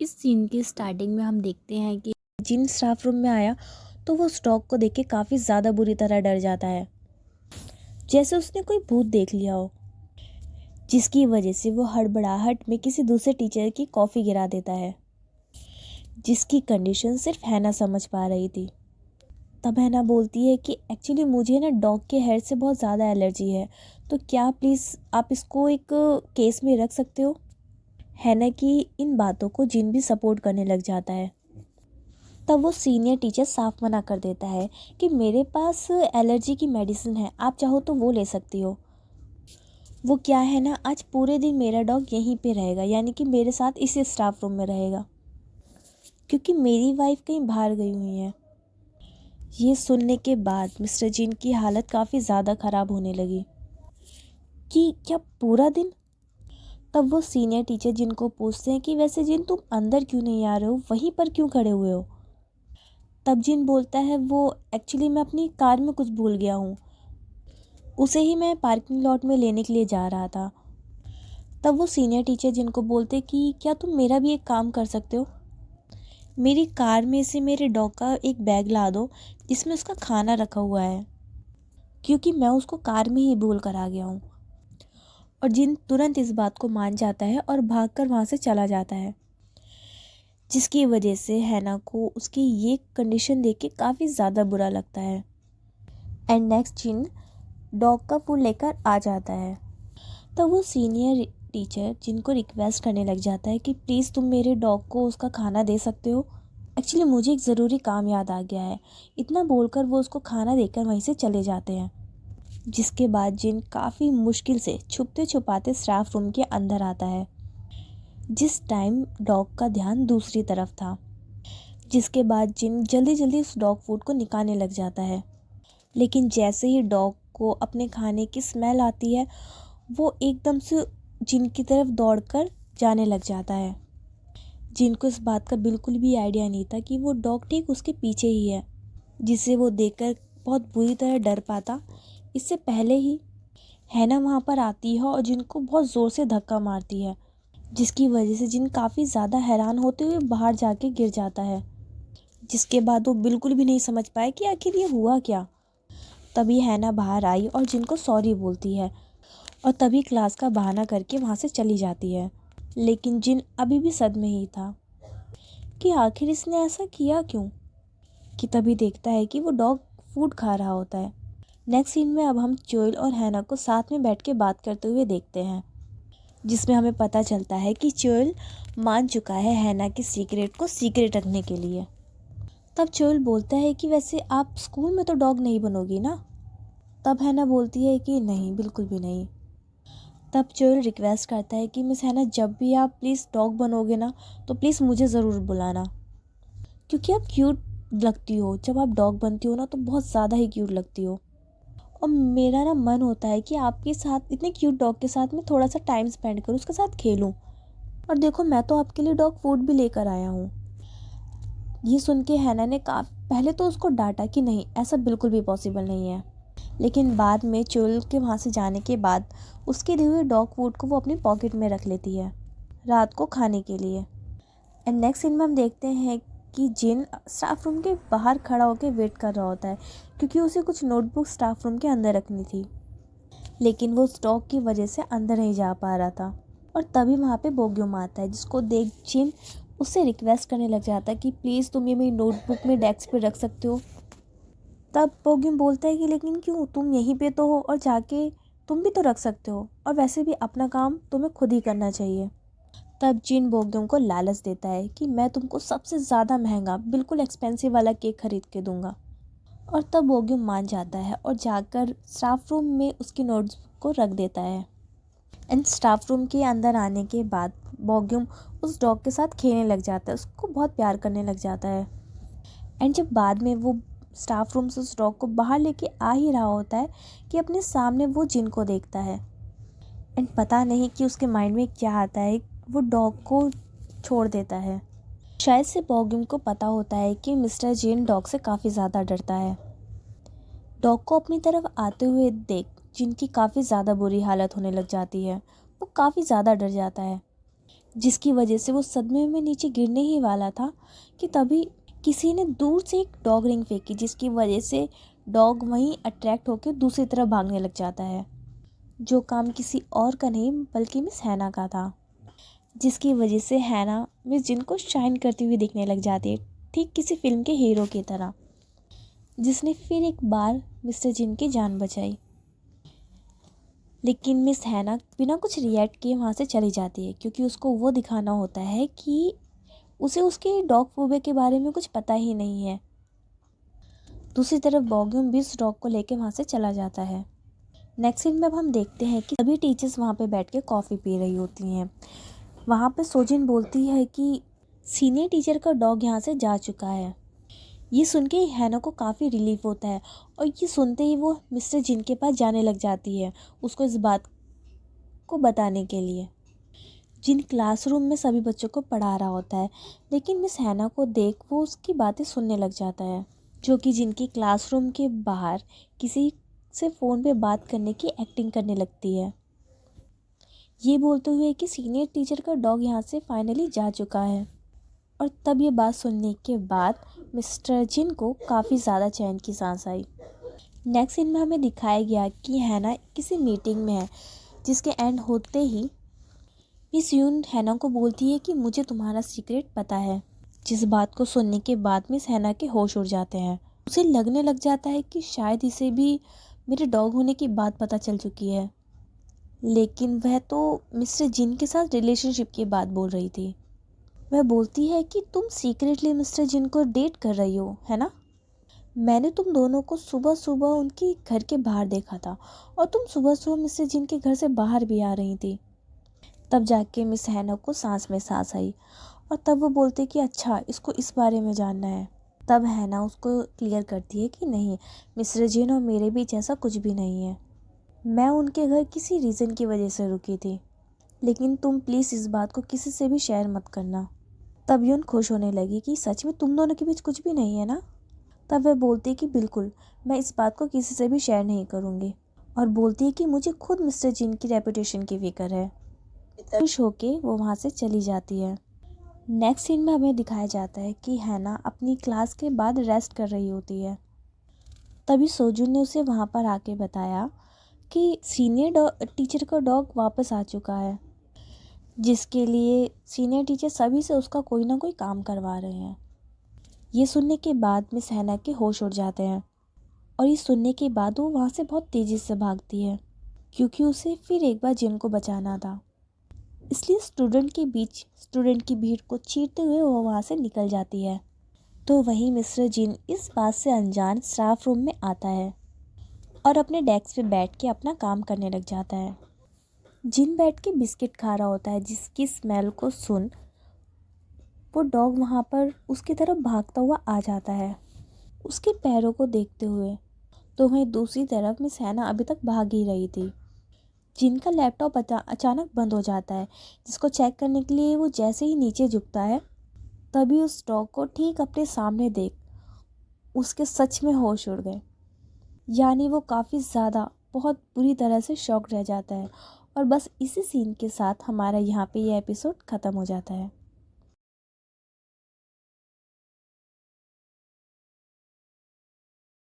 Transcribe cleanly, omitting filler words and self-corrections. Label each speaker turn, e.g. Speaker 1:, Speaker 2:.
Speaker 1: इस सीन की स्टार्टिंग में हम देखते हैं कि जिन स्टाफ रूम में आया तो वो उस डॉग को देख के काफ़ी ज़्यादा बुरी तरह डर जाता है, जैसे उसने कोई भूत देख लिया हो। जिसकी वजह से वो हड़बड़ाहट में किसी दूसरे टीचर की कॉफ़ी गिरा देता है, जिसकी कंडीशन सिर्फ हैना समझ पा रही थी। तब हैना बोलती है कि एक्चुअली मुझे ना डॉग के हेयर से बहुत ज़्यादा एलर्जी है, तो क्या प्लीज़ आप इसको एक केस में रख सकते हो। हैना की इन बातों को जिन भी सपोर्ट करने लग जाता है। तब वो सीनियर टीचर साफ मना कर देता है कि मेरे पास एलर्जी की मेडिसिन है, आप चाहो तो वो ले सकती हो। वो क्या है ना, आज पूरे दिन मेरा डॉग यहीं पे रहेगा, यानी कि मेरे साथ इसी स्टाफ रूम में रहेगा, क्योंकि मेरी वाइफ कहीं बाहर गई हुई है। ये सुनने के बाद मिस्टर जिन की हालत काफ़ी ज़्यादा ख़राब होने लगी कि क्या पूरा दिन। तब वो सीनियर टीचर जिनको पूछते हैं कि वैसे जिन तुम अंदर क्यों नहीं आ रहे हो, वहीं पर क्यों खड़े हुए हो। तब जिन बोलता है वो एक्चुअली मैं अपनी कार में कुछ भूल गया हूँ, उसे ही मैं पार्किंग लॉट में लेने के लिए जा रहा था। तब वो सीनियर टीचर जिनको बोलते कि क्या तुम मेरा भी एक काम कर सकते हो, मेरी कार में से मेरे डॉग का एक बैग ला दो जिसमें उसका खाना रखा हुआ है, क्योंकि मैं उसको कार में ही भूल कर आ गया हूँ। और जिन तुरंत इस बात को मान जाता है और भागकर वहाँ से चला जाता है, जिसकी वजह से हैना को उसकी ये कंडीशन देख के काफ़ी ज़्यादा बुरा लगता है। एंड नेक्स्ट जिन डॉग का फूड लेकर आ जाता है। तो वो सीनियर टीचर जिनको रिक्वेस्ट करने लग जाता है कि प्लीज़ तुम मेरे डॉग को उसका खाना दे सकते हो, एक्चुअली मुझे एक ज़रूरी काम याद आ गया है। इतना बोलकर वो उसको खाना देकर वहीं से चले जाते हैं, जिसके बाद जिन काफ़ी मुश्किल से छुपते छुपाते स्टाफ रूम के अंदर आता है, जिस टाइम डॉग का ध्यान दूसरी तरफ था। जिसके बाद जिन जल्दी जल्दी उस डॉग फूड को निकालने लग जाता है, लेकिन जैसे ही डॉग को अपने खाने की स्मेल आती है, वो एकदम से जिन की तरफ दौड़कर जाने लग जाता है। जिनको इस बात का बिल्कुल भी आइडिया नहीं था कि वो डॉग ठीक उसके पीछे ही है, जिसे वो देखकर बहुत बुरी तरह डर पाता। इससे पहले ही हैना वहाँ पर आती है और जिनको बहुत ज़ोर से धक्का मारती है, जिसकी वजह से जिन काफ़ी ज़्यादा हैरान होते हुए बाहर जाके गिर जाता है, जिसके बाद वो बिल्कुल भी नहीं समझ पाए कि आखिर ये हुआ क्या। तभी हैना बाहर आई और जिनको सॉरी बोलती है और तभी क्लास का बहाना करके वहाँ से चली जाती है। लेकिन जिन अभी भी सदमे ही था कि आखिर इसने ऐसा किया क्यों, कि तभी देखता है कि वो डॉग फूड खा रहा होता है। नेक्स्ट सीन में अब हम चोइल और हैना को साथ में बैठ के बात करते हुए देखते हैं, जिसमें हमें पता चलता है कि चोइल मान चुका है हैना की सीक्रेट को सीक्रेट रखने के लिए। तब चोइल बोलता है कि वैसे आप स्कूल में तो डॉग नहीं बनोगी ना। तब हैना बोलती है कि नहीं, बिल्कुल भी नहीं। तब चोइल रिक्वेस्ट करता है कि मिस हैना, जब भी आप प्लीज़ डॉग बनोगे ना तो प्लीज़ मुझे ज़रूर बुलाना, क्योंकि आप क्यूट लगती हो। जब आप डॉग बनती हो ना तो बहुत ज़्यादा ही क्यूट लगती हो, और मेरा ना मन होता है कि आपके साथ, इतने क्यूट डॉग के साथ मैं थोड़ा सा टाइम स्पेंड करूँ, उसके साथ खेलूँ। और देखो, मैं तो आपके लिए डॉग फूड भी लेकर आया हूँ। ये सुन के हैना ने पहले तो उसको डांटा कि नहीं, ऐसा बिल्कुल भी पॉसिबल नहीं है। लेकिन बाद में चोइल के वहाँ से जाने के बाद उसके दिए हुए डॉग फूड को वो अपनी पॉकेट में रख लेती है रात को खाने के लिए। एंड नेक्स्ट सीन में हम देखते हैं कि जिन स्टाफ रूम के बाहर खड़ा होकर वेट कर रहा होता है, क्योंकि उसे कुछ नोटबुक स्टाफ रूम के अंदर रखनी थी, लेकिन वो स्टॉक की वजह से अंदर नहीं जा पा रहा था। और तभी वहाँ पे बोग्यूम आता है, जिसको देख जिन उससे रिक्वेस्ट करने लग जाता है कि प्लीज़ तुम ये मेरी नोटबुक में डेस्क पे रख सकते हो। तब बोग्यूम बोलता है कि लेकिन क्यों, तुम यहीं पे तो हो और जाके तुम भी तो रख सकते हो, और वैसे भी अपना काम तुम्हें खुद ही करना चाहिए। तब जिन बोग्यूम को लालच देता है कि मैं तुमको सबसे ज़्यादा महंगा, बिल्कुल एक्सपेंसिव वाला केक खरीद के दूंगा। और तब बोग्यूम मान जाता है और जाकर स्टाफ रूम में उसकी नोट्स को रख देता है। एंड स्टाफ रूम के अंदर आने के बाद बोग्यूम उस डॉग के साथ खेलने लग जाता है, उसको बहुत प्यार करने लग जाता है। एंड जब बाद में वो स्टाफ रूम से उस डॉग को बाहर लेके आ ही रहा होता है कि अपने सामने वो जिन को देखता है। एंड पता नहीं कि उसके माइंड में क्या आता है, वो डॉग को छोड़ देता है। शायद से बोग्यूम को पता होता है कि मिस्टर जिन डॉग से काफ़ी ज़्यादा डरता है। डॉग को अपनी तरफ आते हुए देख जिनकी काफ़ी ज़्यादा बुरी हालत होने लग जाती है, वो काफ़ी ज़्यादा डर जाता है जिसकी वजह से वो सदमे में नीचे गिरने ही वाला था कि तभी किसी ने दूर से एक डॉग रिंग फेंकी, जिसकी वजह से डॉग वहीं अट्रैक्ट होकर दूसरी तरफ भागने लग जाता है, जो काम किसी और का नहीं बल्कि मिस हैना का था। जिसकी वजह से हैना मिस जिन को शाइन करती हुई दिखने लग जाती है, ठीक किसी फिल्म के हीरो की तरह, जिसने फिर एक बार मिस्टर जिन की जान बचाई। लेकिन मिस हैना बिना कुछ रिएक्ट किए वहाँ से चली जाती है, क्योंकि उसको वो दिखाना होता है कि उसे उसके डॉग फोबिया के बारे में कुछ पता ही नहीं है। दूसरी तरफ बॉग्यूम भी इस डॉग को लेके वहाँ से चला जाता है। नेक्स्ट सीन में अब हम देखते हैं कि सभी टीचर्स वहाँ पे बैठ के कॉफ़ी पी रही होती हैं। वहाँ पे सोजिन बोलती है कि सीनियर टीचर का डॉग यहाँ से जा चुका है। ये सुन के हैना को काफ़ी रिलीफ होता है और ये सुनते ही वो मिस्टर जिन के पास जाने लग जाती है उसको इस बात को बताने के लिए। जिन क्लासरूम में सभी बच्चों को पढ़ा रहा होता है, लेकिन मिस हैना को देख वो उसकी बातें सुनने लग जाता है, जो कि जिनकी क्लासरूम के बाहर किसी से फ़ोन पे बात करने की एक्टिंग करने लगती है, ये बोलते हुए कि सीनियर टीचर का डॉग यहाँ से फाइनली जा चुका है। और तब ये बात सुनने के बाद मिस्टर जिन को काफ़ी ज़्यादा चैन की सांस आई। नेक्स्ट सीन में हमें दिखाया गया कि हैना किसी मीटिंग में है, जिसके एंड होते ही मिस यून हैना को बोलती है कि मुझे तुम्हारा सीक्रेट पता है। जिस बात को सुनने के बाद मिस हैना के होश उड़ जाते हैं। उसे लगने लग जाता है कि शायद इसे भी मेरे डॉग होने की बात पता चल चुकी है, लेकिन वह तो मिस्टर जिन के साथ रिलेशनशिप की बात बोल रही थी। वह बोलती है कि तुम सीक्रेटली मिस्टर जिन को डेट कर रही हो, है ना? मैंने तुम दोनों को सुबह सुबह उनके घर के बाहर देखा था और तुम सुबह सुबह मिस्टर जिन के घर से बाहर भी आ रही थी। तब जाके मिस हैना को सांस में सांस आई और तब वो बोलते कि अच्छा, इसको इस बारे में जानना है। तब हैना उसको क्लियर करती है कि नहीं, मिस्टर जिन और मेरे बीच ऐसा कुछ भी नहीं है। मैं उनके घर किसी रीज़न की वजह से रुकी थी, लेकिन तुम प्लीज़ इस बात को किसी से भी शेयर मत करना। तब यून खुश होने लगी कि सच में तुम दोनों के बीच कुछ भी नहीं है ना? तब वह बोलती कि बिल्कुल, मैं इस बात को किसी से भी शेयर नहीं करूँगी, और बोलती है कि मुझे खुद मिस्टर जिन की रेपुटेशन की फिक्र है। खुश होके वो वहाँ से चली जाती है। नेक्स्ट सीन में हमें दिखाया जाता है कि हैना अपनी क्लास के बाद रेस्ट कर रही होती है। तभी सोजुन ने उसे वहाँ पर आके बताया कि सीनियर टीचर का डॉग वापस आ चुका है, जिसके लिए सीनियर टीचर सभी से उसका कोई ना कोई काम करवा रहे हैं। ये सुनने के बाद मिस हैना के होश उड़ जाते हैं और ये सुनने के बाद वो वहाँ से बहुत तेज़ी से भागती है, क्योंकि उसे फिर एक बार जिन को बचाना था। इसलिए स्टूडेंट की भीड़ को चीरते हुए वो वहाँ से निकल जाती है। तो वहीं मिस्टर जिन इस बात से अनजान स्टाफ रूम में आता है और अपने डेस्क पे बैठ के अपना काम करने लग जाता है। जिन बैठ के बिस्किट खा रहा होता है, जिसकी स्मेल को सुन वो डॉग वहाँ पर उसकी तरफ भागता हुआ आ जाता है, उसके पैरों को देखते हुए। तो वहीं दूसरी तरफ मिस हैना अभी तक भाग ही रही थी। जिनका लैपटॉप अचानक बंद हो जाता है, जिसको चेक करने के लिए वो जैसे ही नीचे झुकता है, तभी उस डॉग को ठीक अपने सामने देख उसके सच में होश उड़ गए। यानी वो काफ़ी ज़्यादा बहुत बुरी तरह से शॉक रह जाता है। और बस इसी सीन के साथ हमारा यहाँ पे ये एपिसोड ख़त्म हो जाता है।